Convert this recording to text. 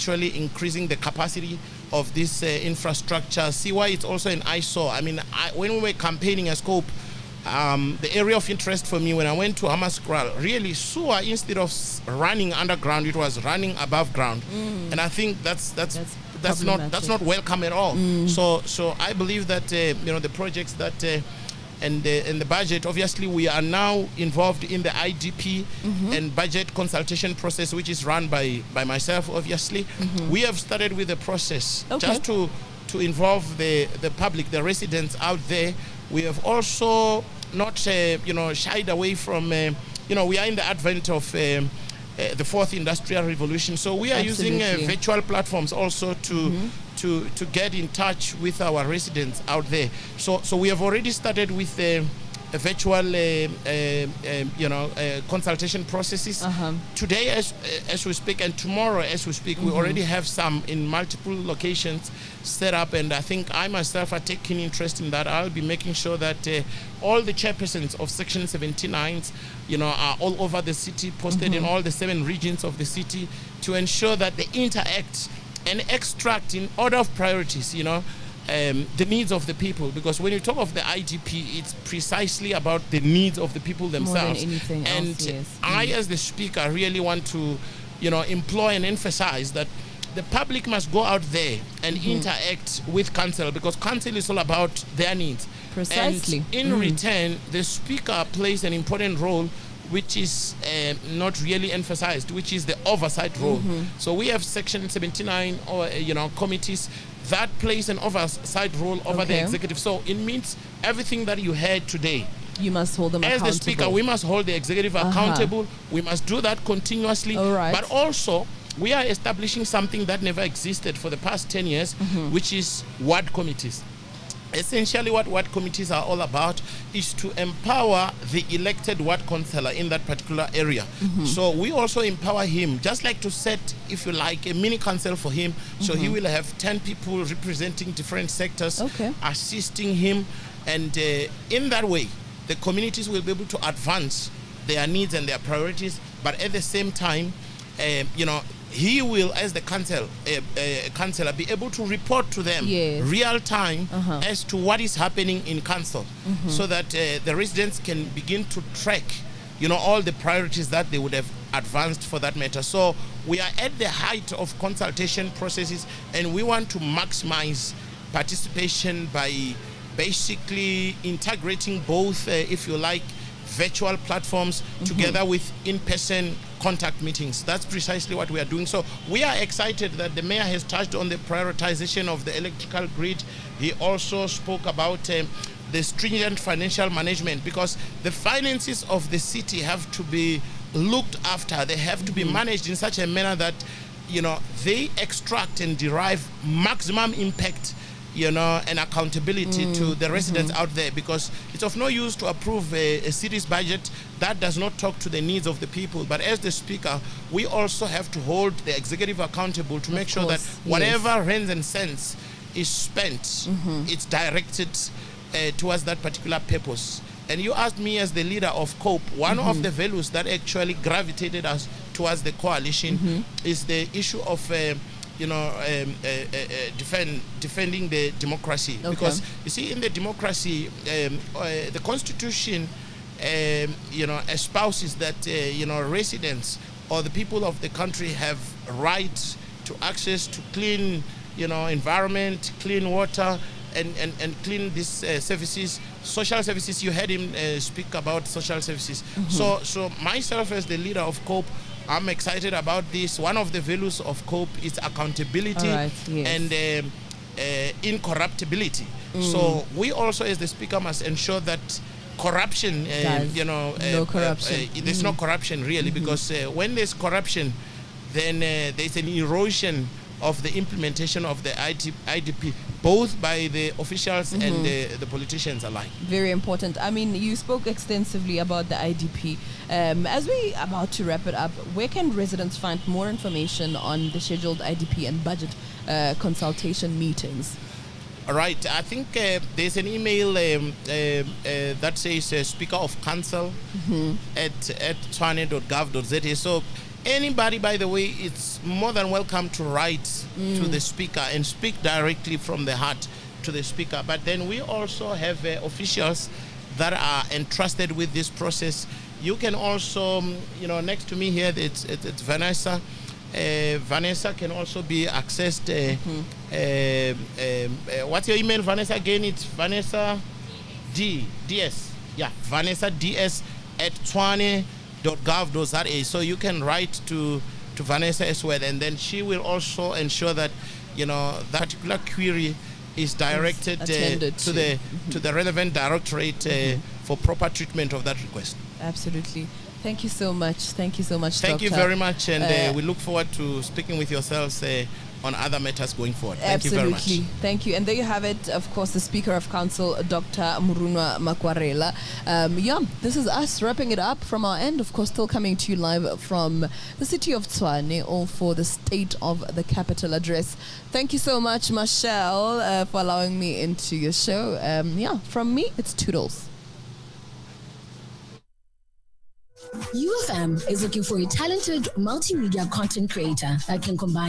actually increasing the capacity of this infrastructure. See why it's also an eyesore. I mean, when we were campaigning as COPE, the area of interest for me when I went to Hammanskraal, really SOA, instead of running underground, it was running above ground, and I think that's not welcome at all. So I believe that the projects that and the budget, obviously we are now involved in the IDP and budget consultation process, which is run by myself. Obviously, we have started with the process just to involve the public, the residents out there. We have also not shied away from we are in the advent of the fourth industrial revolution, so we are using virtual platforms also to get in touch with our residents out there. So we have already started with a virtual consultation processes today as we speak, and tomorrow as we speak. We already have some in multiple locations set up, and I think I myself are taking interest in that. I'll be making sure that all the chairpersons of Section 79s are all over the city, posted in all the 7 regions of the city, to ensure that they interact and extract in order of priorities the needs of the people, because when you talk of the IDP, it's precisely about the needs of the people themselves. More than anything else, yes. I, as the speaker, really want to, employ and emphasize that the public must go out there and interact with council, because council is all about their needs. Precisely. And in return, the speaker plays an important role, which is not really emphasized, which is the oversight role. So we have Section 79 or committees that plays an oversight role over the executive. So it means everything that you heard today, you must hold them accountable. As the speaker, we must hold the executive accountable. We must do that continuously. All right. But also, we are establishing something that never existed for the past 10 years, which is ward committees. Essentially, what ward committees are all about is to empower the elected ward councillor in that particular area. So we also empower him, just like to set, if you like, a mini council for him. So he will have 10 people representing different sectors, assisting him. And in that way, the communities will be able to advance their needs and their priorities. But at the same time, he will, as the councillor, be able to report to them real time as to what is happening in council, so that the residents can begin to track, all the priorities that they would have advanced for that matter. So we are at the height of consultation processes, and we want to maximize participation by basically integrating both, if you like, virtual platforms together with in-person contact meetings. That's precisely what we are doing. So we are excited that the mayor has touched on the prioritization of the electrical grid. He also spoke about the stringent financial management, because the finances of the city have to be looked after. They have to be managed in such a manner that they extract and derive maximum impact and accountability to the residents out there, because it's of no use to approve a city's budget that does not talk to the needs of the people. But as the speaker, we also have to hold the executive accountable to make sure that whatever rands and cents is spent, it's directed towards that particular purpose. And you asked me, as the leader of COPE, one of the values that actually gravitated us towards the coalition is the issue of defending the democracy. Because you see, in the democracy, the constitution espouses that residents or the people of the country have rights to access to clean environment, clean water, and clean these services, social services. You heard him speak about social services. So myself, as the leader of COPE, I'm excited about this. One of the values of COPE is accountability and incorruptibility. So we also, as the speaker, must ensure that corruption, no corruption. There's no corruption really, because when there's corruption, then there's an erosion of the implementation of the IDP, both by the officials and the politicians alike. Very important. I mean, you spoke extensively about the IDP. As we are about to wrap it up, where can residents find more information on the scheduled IDP and budget consultation meetings? All right. I think there's an email that says Speaker of Council at tshwane.gov.za. So Anybody, by the way, it's more than welcome to write to the speaker and speak directly from the heart to the speaker. But then we also have officials that are entrusted with this process. You can also, next to me here, it's Vanessa. Vanessa can also be accessed. What's your email, Vanessa? Again, it's Vanessa DS. Yeah, Vanessa DS at Tshwane.gov.za. So you can write to Vanessa as well, and then she will also ensure that that particular query is directed to the relevant directorate for proper treatment of that request. Absolutely. Thank you so much. Thank you so much, Thank Doctor. you very much, and we look forward to speaking with yourselves on other matters going forward. Thank you very much. Thank you. And there you have it, of course, the Speaker of Council, Dr. Murunwa Makwarela. This is us wrapping it up from our end, of course, still coming to you live from the city of Tshwane, all for the State of the Capital address. Thank you so much, Michelle, for allowing me into your show. From me, it's Toodles. UFM is looking for a talented multimedia content creator that can combine